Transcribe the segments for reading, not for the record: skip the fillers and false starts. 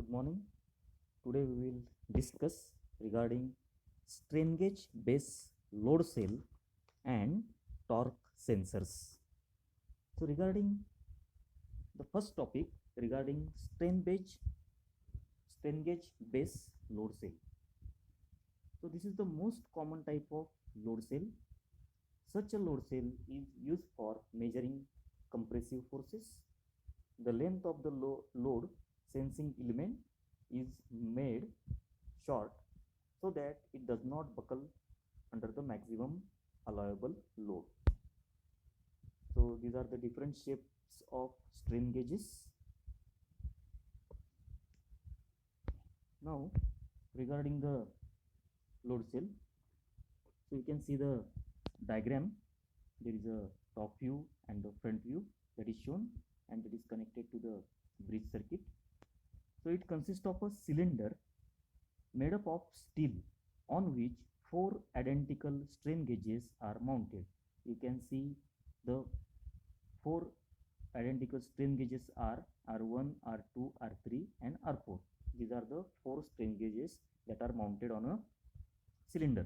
Good morning. Today we will discuss regarding strain gauge base load cell and torque sensors. So regarding the first topic regarding strain gauge base load cell. So this is the most common type of load cell. Such a load cell is used for measuring compressive forces. The length of the load sensing element is made short so that it does not buckle under the maximum allowable load. So these are the different shapes of strain gauges. Now regarding the load cell, so you can see the diagram. There is a top view and the front view that is shown, and it is connected to the bridge circuit. So it consists of a cylinder made up of steel on which 4 identical strain gauges are mounted. You can see the 4 identical strain gauges are R1, R2, R3 and R4. These are the 4 strain gauges that are mounted on a cylinder.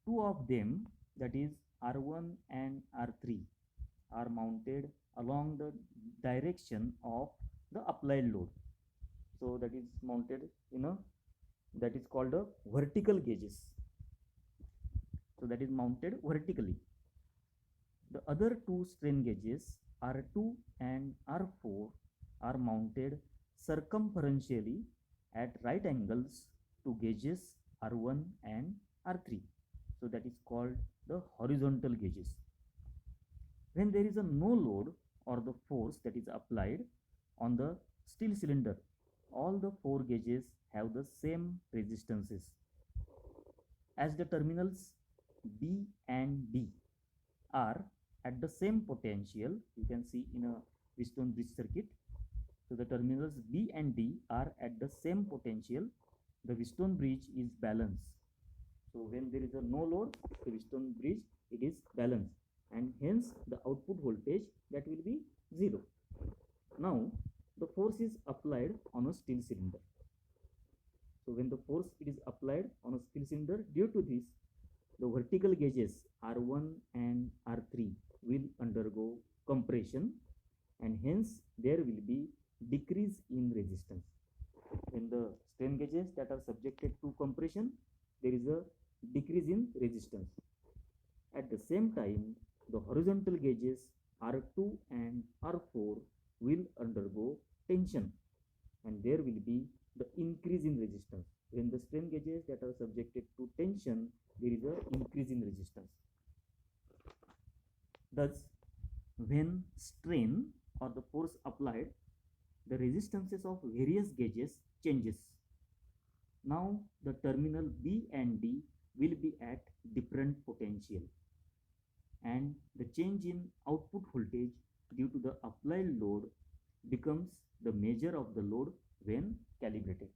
2 of them, that is R1 and R3, are mounted along the direction of the applied load. So that is mounted in a, that is called a vertical gauges. So that is mounted vertically. The other 2 strain gauges R2 and R4 are mounted circumferentially at right angles to gauges R1 and R3. So that is called the horizontal gauges. When there is a no load or the force that is applied on the steel cylinder, all the 4 gauges have the same resistances. As the terminals B and D are at the same potential, you can see in a Wheatstone bridge circuit. So the terminals B and D are at the same potential. The Wheatstone bridge is balanced. So when there is a no load, the Wheatstone bridge, it is balanced, and hence the output voltage that will be 0. Now the force is applied on a steel cylinder. So when the force it is applied on a steel cylinder, due to this, the vertical gauges R1 and R3 will undergo compression, and hence there will be decrease in resistance. When the strain gauges that are subjected to compression, there is a decrease in resistance. At the same time, the horizontal gauges R2 and R4 will undergo tension, and there will be the increase in resistance. When the strain gauges that are subjected to tension, there is a increase in resistance. Thus, when strain or the force applied, the resistances of various gauges changes. Now the terminal B and D will be at different potential, and the change in output voltage due to the applied load becomes the measure of the load when calibrated.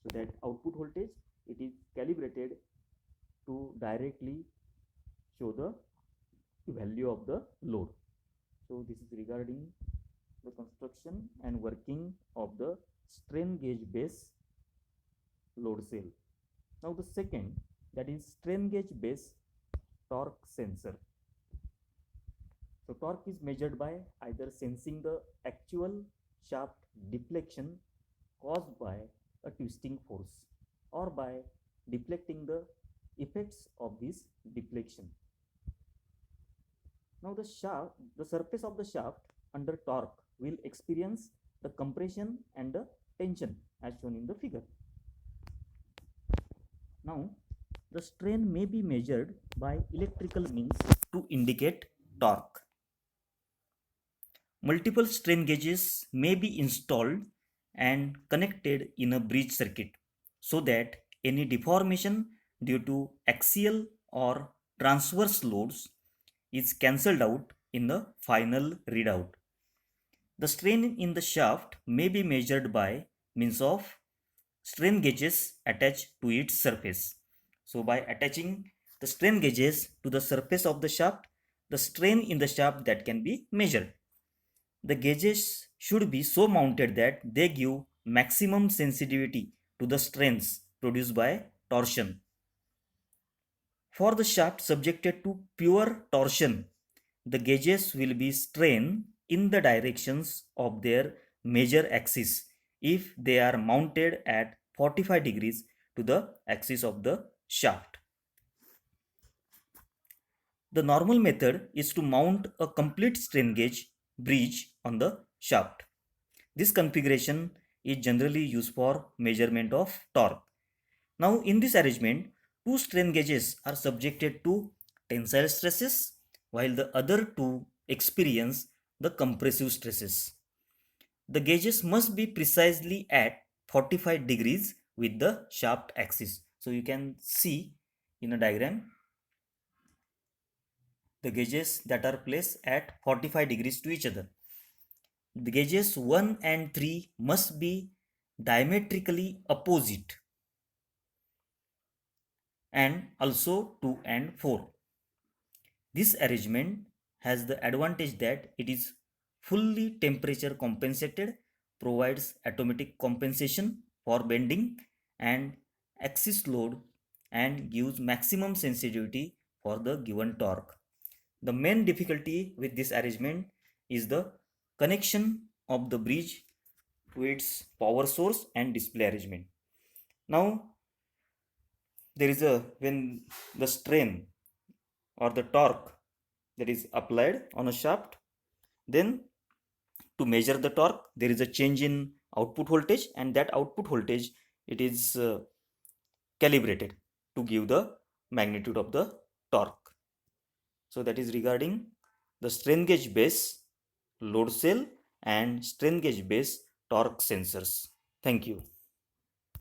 So that output voltage, it is calibrated to directly show the value of the load. So this is regarding the construction and working of the strain gauge base load cell. Now the second, that is strain gauge base torque sensor. So torque is measured by either sensing the actual shaft deflection caused by a twisting force, or by deflecting the effects of this deflection. Now the surface of the shaft under torque will experience the compression and the tension as shown in the figure. Now the strain may be measured by electrical means to indicate torque. Multiple strain gauges may be installed and connected in a bridge circuit so that any deformation due to axial or transverse loads is cancelled out in the final readout. The strain in the shaft may be measured by means of strain gauges attached to its surface. So by attaching the strain gauges to the surface of the shaft, the strain in the shaft that can be measured. The gauges should be so mounted that they give maximum sensitivity to the strains produced by torsion. For the shaft subjected to pure torsion, the gauges will be strained in the directions of their major axis if they are mounted at 45 degrees to the axis of the shaft. The normal method is to mount a complete strain gauge bridge on the shaft. This configuration is generally used for measurement of torque. Now in this arrangement, two strain gauges are subjected to tensile stresses while the other two experience the compressive stresses. The gauges must be precisely at 45 degrees with the shaft axis. So you can see in a diagram the gauges that are placed at 45 degrees to each other. The gauges 1 and 3 must be diametrically opposite, and also 2 and 4. This arrangement has the advantage that it is fully temperature compensated, provides automatic compensation for bending and axis load, and gives maximum sensitivity for the given torque. The main difficulty with this arrangement is the connection of the bridge to its power source and display arrangement. Now there is a when the strain or the torque that is applied on a shaft, then to measure the torque there is a change in output voltage, and that output voltage it is calibrated to give the magnitude of the torque. So that is regarding the strain gauge base load cell and strain gauge base torque sensors. Thank you.